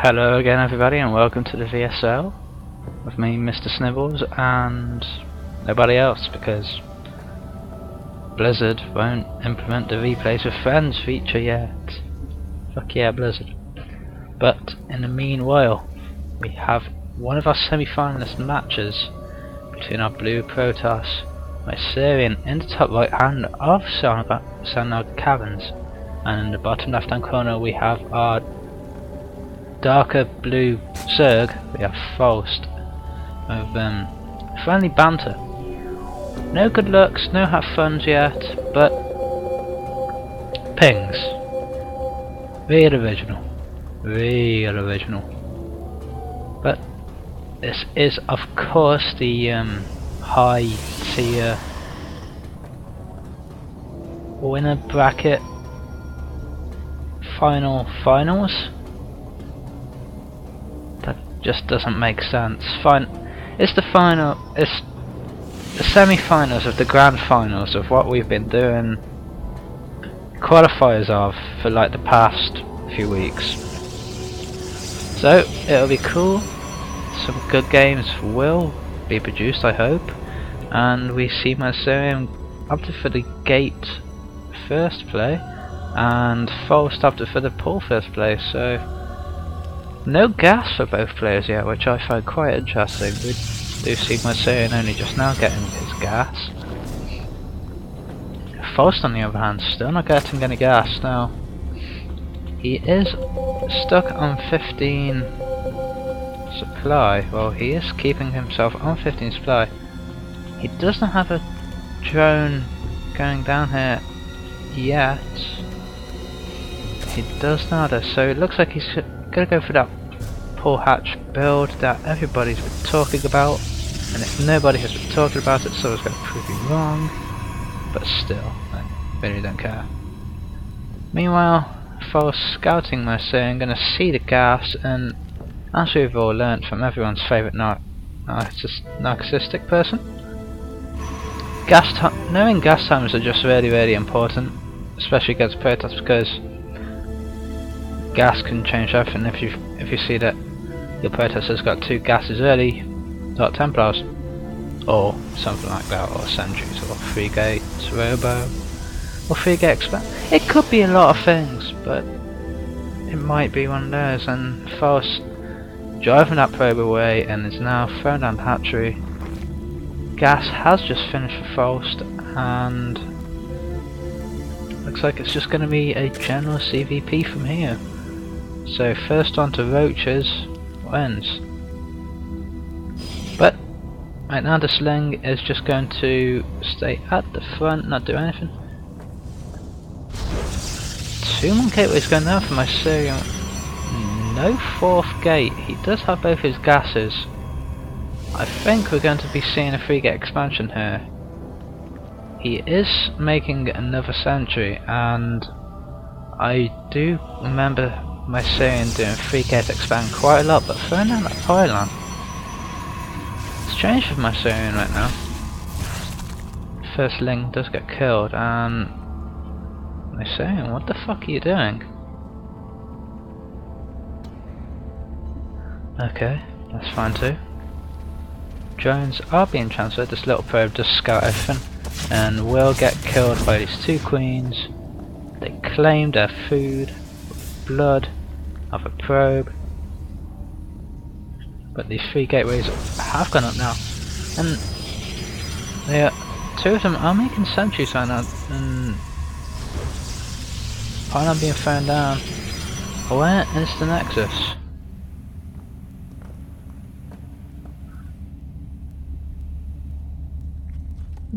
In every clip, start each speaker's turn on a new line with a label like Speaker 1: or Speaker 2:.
Speaker 1: Hello again everybody and welcome to the VSL with me, Mr. Snibbles, and nobody else because Blizzard won't implement the replays with friends feature yet. Fuck yeah, Blizzard. But in the meanwhile, we have one of our semi-finalist matches between our blue Protoss Mycerion in the top right hand of Sannog Caverns, and in the bottom left hand corner we have our darker blue Zerg. We have Falst with friendly banter. No good looks, no have funs yet, but pings. Real original. Real original. But this is of course the high tier winner bracket finals. Just doesn't make sense. It's the semi-finals of the grand finals of what we've been doing qualifiers of for like the past few weeks. So it'll be cool. Some good games will be produced, I hope, and we see Mycerion opted for the gate first play and Falst opted for the pull first play. So no gas for both players yet, which I find quite interesting. We do see Mycerion only just now getting his gas. Falst on the other hand still not getting any gas now. He is stuck on 15 supply. Well, he is keeping himself on 15 supply. He does not have a drone going down here yet. He does not, so it looks like he's gonna go for that pull hatch build that everybody's been talking about, and if nobody has been talking about it, someone's going to prove you wrong, but still, I really don't care. Meanwhile, Falst scouting Mycerion, going to see the gas, and as we've all learnt from everyone's favourite narcissistic person, knowing gas times are just really important, especially against Protoss, because gas can change everything. If you see that your Protoss has got 2 gases early, not Templars, or something like that, or Sentries, or 3 gates Robo, or 3 gate expand. It could be a lot of things, but it might be one of those. And Falst driving that probe away and is now thrown down the hatchery. Gas has just finished for Falst, and looks like it's just going to be a general CVP from here. So first on to roaches wins. But right now the sling is just going to stay at the front, not do anything. 2 more gateways going down for Mycerion. No 4th gate. He does have both his gases. I think we're going to be seeing a 3 gate expansion here. He is making another sentry, and I do remember Mycerion doing 3 gate expand quite a lot, but throwing down that pylon, strange for Mycerion right now. First Ling does get killed, and Mycerion, what the fuck are you doing? Okay, that's fine too. Drones are being transferred. This little probe does scout everything and will get killed by these 2 queens. They claim their food, blood of a probe, but these 3 gateways have gone up now, and 2 of them are making sentries right now, and pylon being thrown down. Where is the nexus?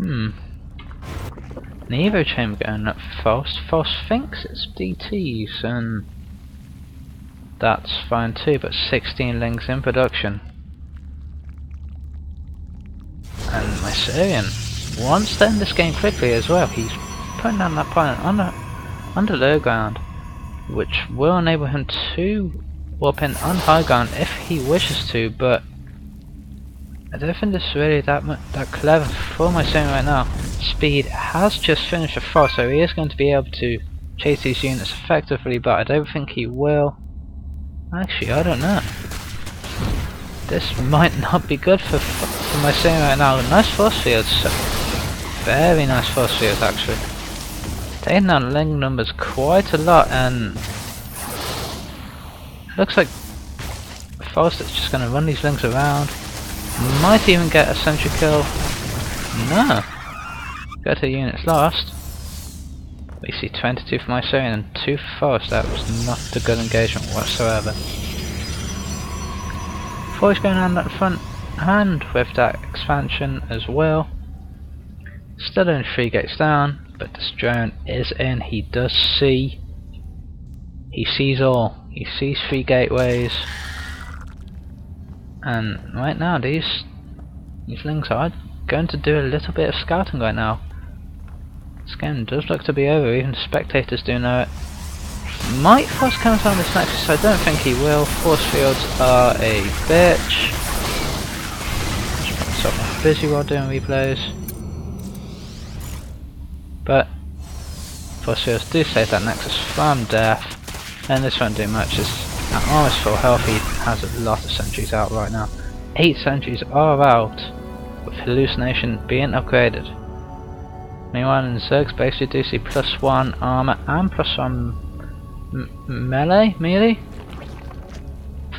Speaker 1: An Evo chamber going up for Falst. Falst thinks it's DTs, and that's fine too, but 16 links in production. And Mycerion wants to end this game quickly as well. He's putting down that pylon under low ground, which will enable him to warp in on high ground if he wishes to, but I don't think this is really that clever for Mycerion right now. Speed has just finished a frost, so he is going to be able to chase these units effectively, but I don't think he will. Actually, I don't know. This might not be good for Mycerion right now. Nice force fields. Very nice force fields, actually. Taking down Ling numbers quite a lot, and looks like Falst is just going to run these Lings around. Might even get a sentry kill. No. Go to units lost. We see 22 for Mycerion and 2 for Falst. That was not a good engagement whatsoever. Force going on that front hand with that expansion as well. Still only 3 gates down, but this drone is in. He does see. He sees all. He sees 3 gateways. And right now these Lings are going to do a little bit of scouting right now. This game does look to be over, even spectators do know it. Might Falst come on this nexus? I don't think he will. Force fields are a bitch. Just put myself busy while doing replays. But Force fields do save that nexus from death, and this won't do much. It's at almost full health. He has a lot of sentries out right now. 8 sentries are out, with hallucination being upgraded. Meanwhile in Zerg's base we do see +1 armor and +1 melee?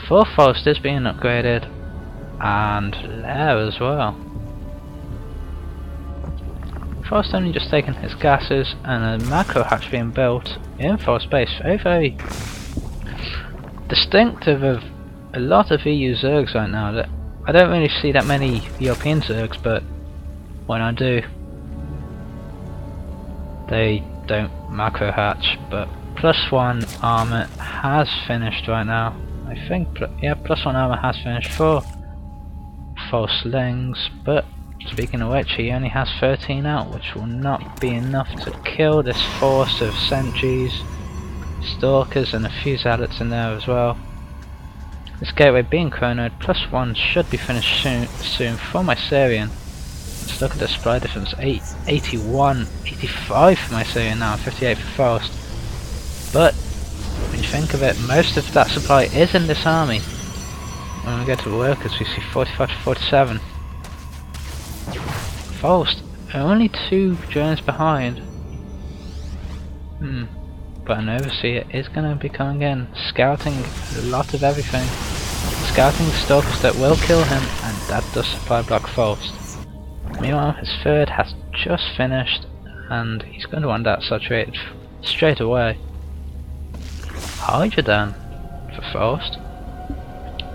Speaker 1: For Falst is being upgraded, and Lair as well. Falst only just taken his gases, and a macro hatch being built in Falst base. Very distinctive of a lot of EU Zergs right now. That I don't really see that many European Zergs, but when I do, they don't macro hatch. But +1 armor has finished right now. I think, yeah, +1 armor has finished for Falst Lings, but speaking of which, he only has 13 out, which will not be enough to kill this force of sentries, stalkers, and a few zealots in there as well. This gateway being chronoed, +1 should be finished soon for Mycerion. Let's look at the supply difference. 81, 85 for Mycerion now, 58 for Falst. But when you think of it, most of that supply is in this army. When we go to workers, we see 45 to 47. Falst only 2 drones behind. But an overseer is going to be coming in, scouting a lot of everything. Scouting the stalkers that will kill him, and that does supply block Falst. Meanwhile, his third has just finished, and he's going to want that saturated straight away. Hydra then for Falst.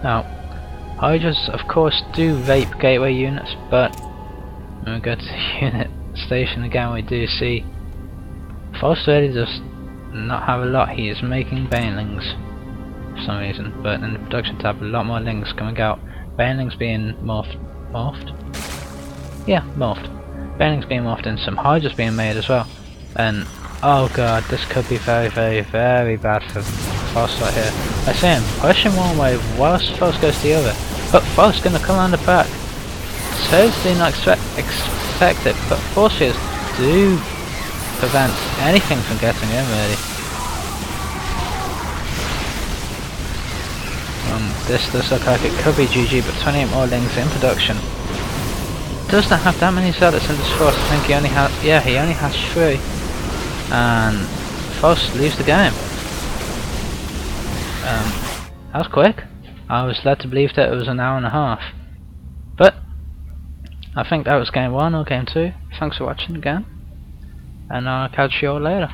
Speaker 1: Now, Hydras of course do rape gateway units, but when we go to the unit station again, we do see Falst really does not have a lot. He is making banelings for some reason, but in the production tab a lot more lings coming out. Banelings being morphed? Yeah, morphed. Banelings being morphed and some Hydras being made as well. And oh god, this could be very bad for Falst right here. I see him pushing one way whilst Falst goes the other. But Falst's gonna come around the back. Totally not expect it, but force fields do prevent anything from getting in really. This does look like it could be GG, but 28 more lings in production. Does not have that many zealots in this force. I think he only has, yeah, he only has 3. And Falst leaves the game. That was quick. I was led to believe that it was an hour and a half. But I think that was game 1 or game 2. Thanks for watching again, and I'll catch you all later.